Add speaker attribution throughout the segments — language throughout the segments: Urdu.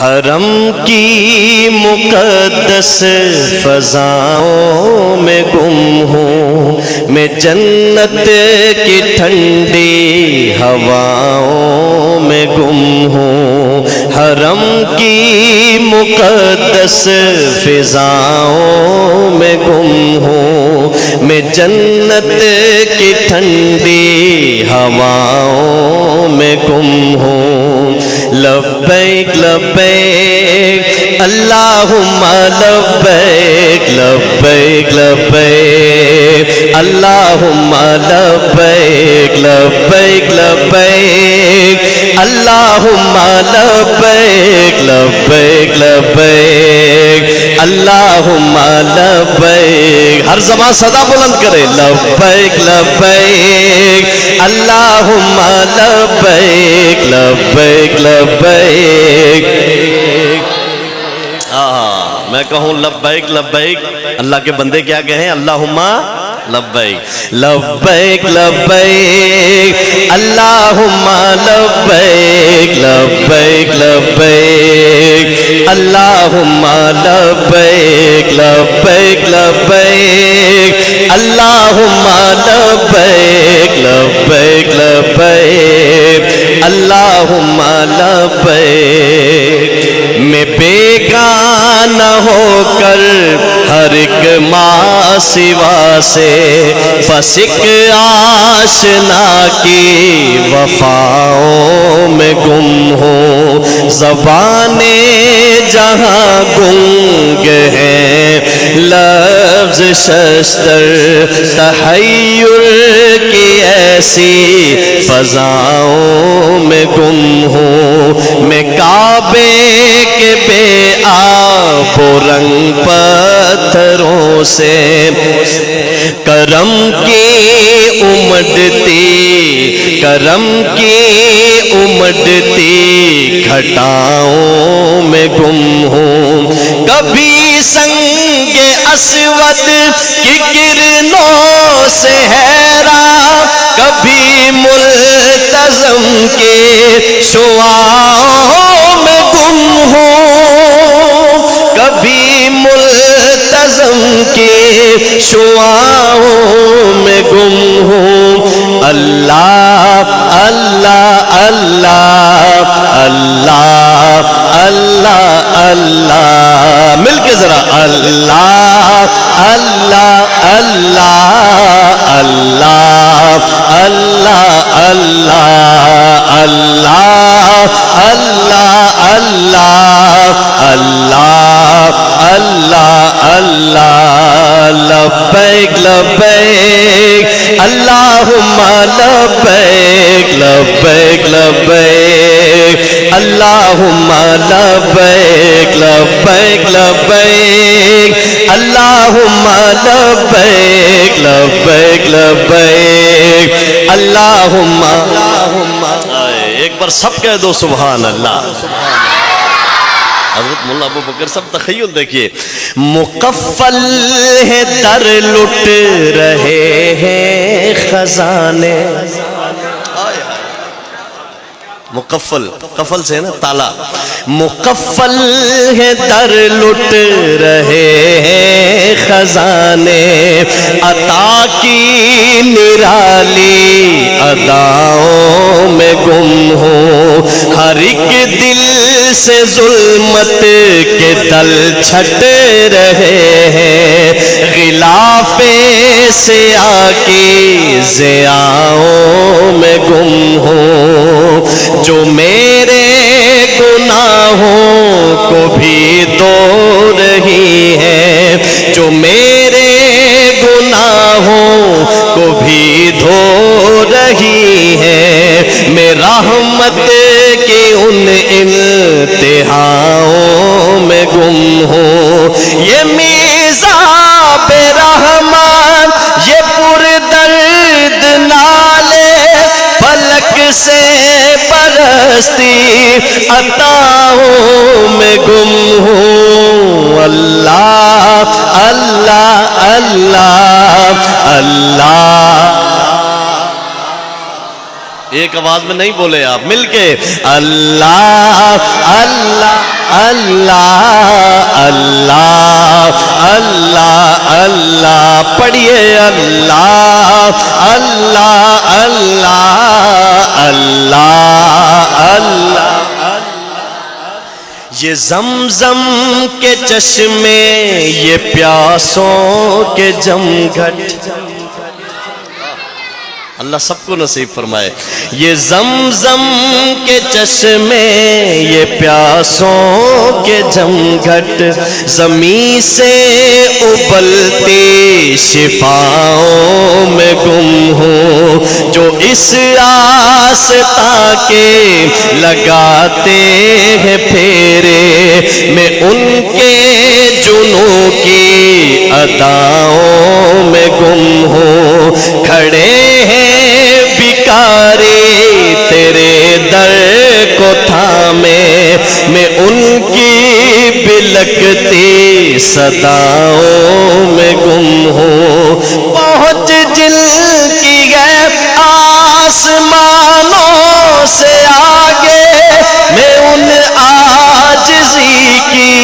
Speaker 1: حرم کی مقدس فضاؤں میں گم ہوں میں، جنت کی ٹھنڈی ہواؤں میں گم ہوں، حرم کی مقدس فضاؤں میں گم ہوں میں، جنت کی ٹھنڈی ہواؤں میں گم ہوں۔ لبیک لبیک اللہم لبیک لبیک لبیک اللہم لبیک لبیک لبیک اللہم لبیک لبیک لبیک اللہم لبیک، ہر زبان صدا بلند کرے، لبیک لبیک اللہم لبیک لبیک لبیک۔ میں کہوں لبیک لبیک، اللہ کے بندے کیا کہیں؟ اللہم لبیک لبیک لبیک اللہم لبیک لبیک لبیک اللہم لبیک لبیک لبیک اللہم لبیک لبیک لبیک اللہم لبیک۔ میں بیگانہ ہو کر ہر ایک ماں سوا سے، بس ایک آشنا کی وفاؤں میں گم ہوں، زبانیں جہاں گنگ ہیں، لفظ ششتر تحیر کی ایسی فضاؤں میں گم ہوں میں، کعبے کے بے آب و رنگ پتھروں سے، کرم کی امڑتی کرم کی امڑتی گھٹاؤں میں گم ہوں، کبھی سنگ اسود کی کرنوں سے حیران، کبھی ملتزم کے شعاعوں میں گم ہوں، کبھی ملتزم کے شعاعوں میں گم ہوں۔ اللہ اللہ اللہ اللہ اللہ اللہ، مل کے ذرا اللہ اللہ اللہ اللہ اللہ اللہ اللہ اللہ اللہ اللہ اللہ، لبیک لبیک اللہم لبیک لبیک لبیک اللہم لبیک لبیک لبیک اللہم لبیک لبیک لبیک اللہم۔ ایک بار سب کہہ دو سبحان اللہ۔ حضرت مولانا ابو بکر صاحب تخیل دیکھیے، مقفل ہے در لٹ رہے ہیں خزانے، مقفل قفل سے ہے نا تالا، مقفل ہے در لٹ رہے ہیں خزانے، عطا کی نرالی اداؤں میں گم ہوں، ہر ایک دل سے ظلمت کے دل چھٹ رہے ہیں، غلاف سیاہ کی ضیاؤں میں گم ہوں، جو میرے گناہوں کو بھی دھو رہی ہے، جو میرے گناہوں کو بھی دھو رہی ہے، میں رحمت کی ان انتہاؤں میں گم ہوں، یہ میزاب رحمت یہ پر درد نالے فلک سے برستی عطاؤں میں گم ہوں، اللہ اللہ اللہ اللہ۔ ایک آواز میں نہیں بولے آپ، مل کے اللہ اللہ اللہ اللہ اللہ اللہ پڑھیے اللہ اللہ اللہ اللہ اللہ یہ زمزم کے چشمے یہ پیاسوں کے جمگھٹ اللہ سب کو نصیب فرمائے یہ زمزم کے چشمے یہ پیاسوں کے جمگھٹ زمین سے ابلتی شفاؤں میں گم ہوں جو اس آستاں کے لگاتے ہیں پھیرے میں ان کے جنوں کی اداؤں میں گم ہوں کھڑے ہیں بھکاری تیرے در کو تھامے میں ان کی بلکتی صداؤں میں گم ہوں پہنچ جن کی ہے آسمانوں سے آگے میں ان عاجزی کی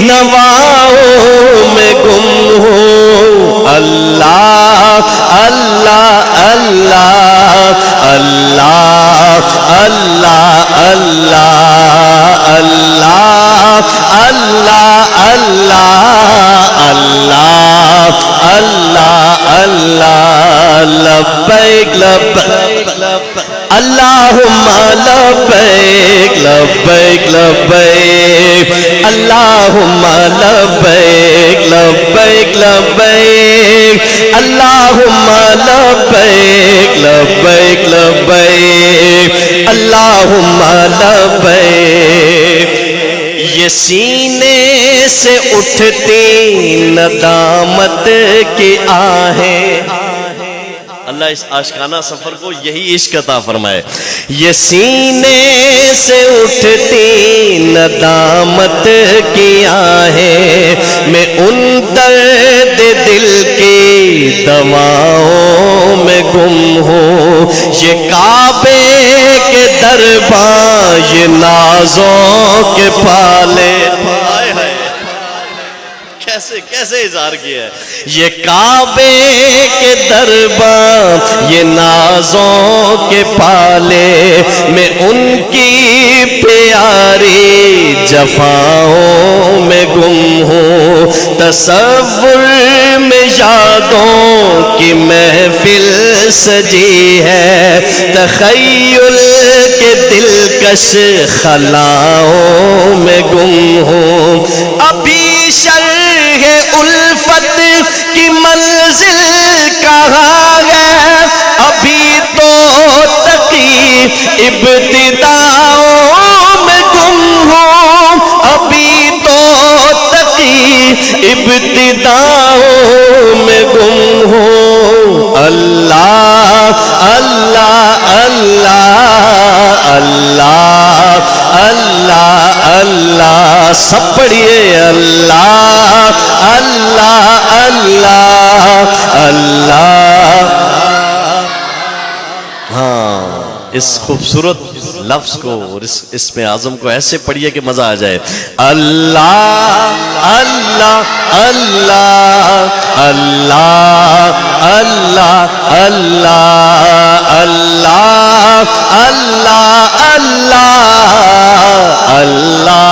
Speaker 1: نواؤں میں گم ہوں اللہ اللہ اللہ اللہ اللہ اللہ اللہ اللہ اللہ اللہ اللہ اللہ لبیک لبیک اللہم لبیک لبیک لبیک اللہم لبیک لبیک لبیک اللہم لبیک لبیک لبیک اللہم لبیک یہ سینے سے اٹھتی ندامت کی آہیں اللہ اس عاشقانہ سفر کو یہی عشق عطا فرمائے یہ سینے سے اٹھتی ندامت کی آہیں میں ان درد دل کی دواؤں میں گم ہوں یہ کعبے کے درباں یہ نازوں کے پالے کیسے اظہار کیا ہے یہ کعبے کے درباں یہ نازوں کے پالے میں ان کی پیاری جفاؤں میں گم ہوں تصور میں یادوں کی محفل سجی ہے تخیل کے دلکش خلاؤں میں گم ہوں ابھی شرح الفت کی منزل کہاں ہے ابھی تو تقی ابتداؤں میں گم ہوں ابھی تو تقی ابتداؤں میں گم ہوں اللہ اللہ اللہ اللہ اللہ اللہ سب پڑھیے اللہ اللہ اللہ اللہ ہاں اس خوبصورت لفظ کو اور اس میں اعظم کو ایسے پڑھیے کہ مزہ آ جائے اللہ اللہ اللہ اللہ اللہ اللہ اللہ اللہ اللہ اللہ